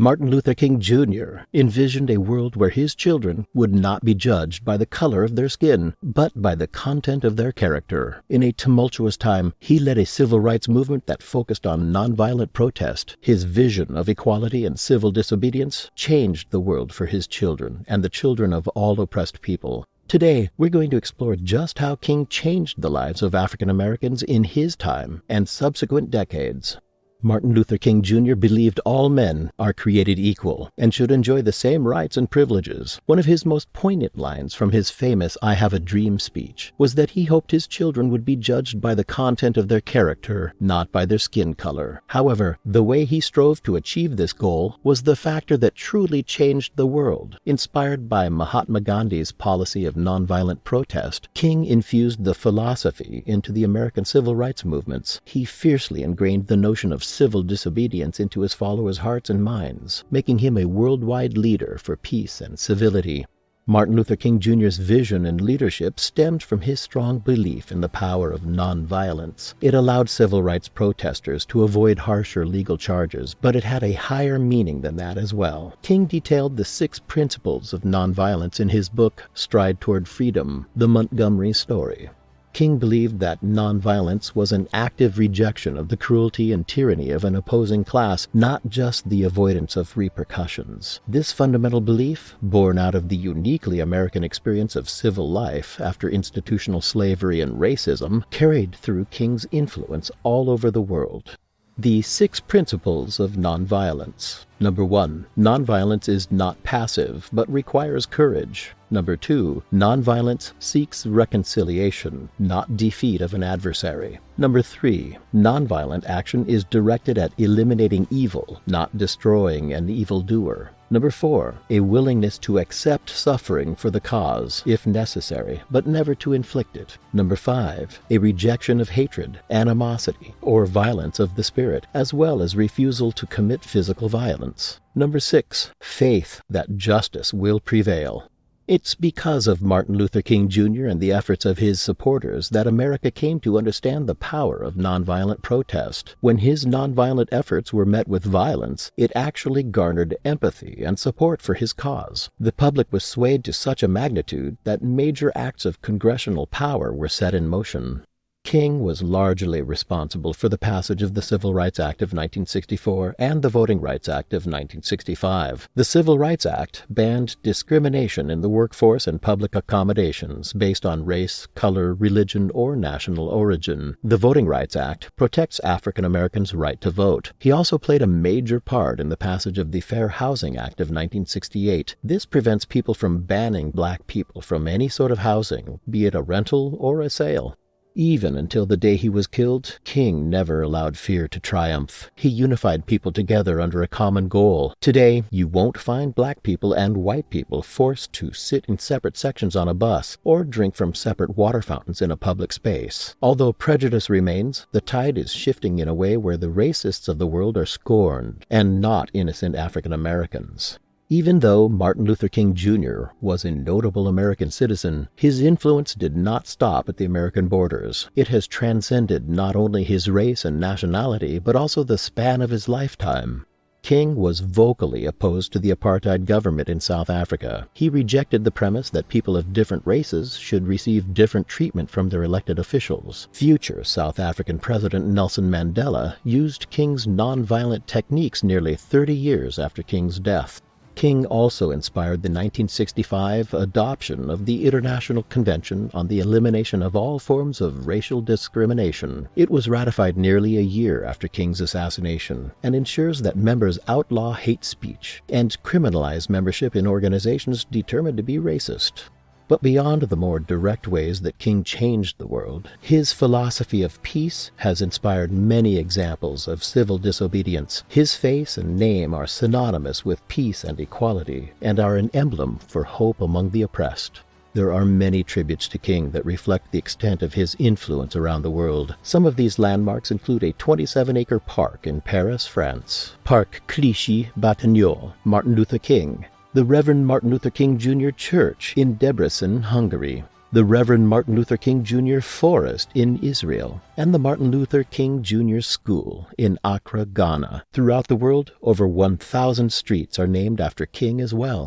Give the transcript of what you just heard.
Martin Luther King Jr. envisioned a world where his children would not be judged by the color of their skin, but by the content of their character. In a tumultuous time, he led a civil rights movement that focused on nonviolent protest. His vision of equality and civil disobedience changed the world for his children and the children of all oppressed people. Today, we're going to explore just how King changed the lives of African Americans in his time and subsequent decades. Martin Luther King Jr. believed all men are created equal and should enjoy the same rights and privileges. One of his most poignant lines from his famous "I Have a Dream" speech was that he hoped his children would be judged by the content of their character, not by their skin color. However, the way he strove to achieve this goal was the factor that truly changed the world. Inspired by Mahatma Gandhi's policy of nonviolent protest, King infused the philosophy into the American civil rights movements. He fiercely ingrained the notion of civil disobedience into his followers' hearts and minds, making him a worldwide leader for peace and civility. Martin Luther King Jr.'s vision and leadership stemmed from his strong belief in the power of nonviolence. It allowed civil rights protesters to avoid harsher legal charges, but it had a higher meaning than that as well. King detailed the 6 principles of nonviolence in his book, Stride Toward Freedom: The Montgomery Story. King believed that nonviolence was an active rejection of the cruelty and tyranny of an opposing class, not just the avoidance of repercussions. This fundamental belief, born out of the uniquely American experience of civil life after institutional slavery and racism, carried through King's influence all over the world. The 6 principles of nonviolence. Number 1. Nonviolence is not passive, but requires courage. Number 2. Nonviolence seeks reconciliation, not defeat of an adversary. Number 3. Nonviolent action is directed at eliminating evil, not destroying an evildoer. Number 4. A willingness to accept suffering for the cause, if necessary, but never to inflict it. Number 5. A rejection of hatred, animosity, or violence of the spirit, as well as refusal to commit physical violence. Number 6. Faith that justice will prevail. It's because of Martin Luther King Jr. and the efforts of his supporters that America came to understand the power of nonviolent protest. When his nonviolent efforts were met with violence, it actually garnered empathy and support for his cause. The public was swayed to such a magnitude that major acts of congressional power were set in motion. King was largely responsible for the passage of the Civil Rights Act of 1964 and the Voting Rights Act of 1965. The Civil Rights Act banned discrimination in the workforce and public accommodations based on race, color, religion, or national origin. The Voting Rights Act protects African Americans' right to vote. He also played a major part in the passage of the Fair Housing Act of 1968. This prevents people from banning black people from any sort of housing, be it a rental or a sale. Even until the day he was killed, King never allowed fear to triumph. He unified people together under a common goal. Today, you won't find black people and white people forced to sit in separate sections on a bus or drink from separate water fountains in a public space. Although prejudice remains, the tide is shifting in a way where the racists of the world are scorned, and not innocent African Americans. Even though Martin Luther King Jr. was a notable American citizen, his influence did not stop at the American borders. It has transcended not only his race and nationality, but also the span of his lifetime. King was vocally opposed to the apartheid government in South Africa. He rejected the premise that people of different races should receive different treatment from their elected officials. Future South African President Nelson Mandela used King's nonviolent techniques nearly 30 years after King's death. King also inspired the 1965 adoption of the International Convention on the Elimination of All Forms of Racial Discrimination. It was ratified nearly a year after King's assassination and ensures that members outlaw hate speech and criminalize membership in organizations determined to be racist. But beyond the more direct ways that King changed the world, his philosophy of peace has inspired many examples of civil disobedience. His face and name are synonymous with peace and equality, and are an emblem for hope among the oppressed. There are many tributes to King that reflect the extent of his influence around the world. Some of these landmarks include a 27-acre park in Paris, France, Parc Clichy-Batignolles, Martin Luther King, the Reverend Martin Luther King Jr. Church in Debrecen, Hungary, the Reverend Martin Luther King Jr. Forest in Israel, and the Martin Luther King Jr. School in Accra, Ghana. Throughout the world, over 1,000 streets are named after King as well.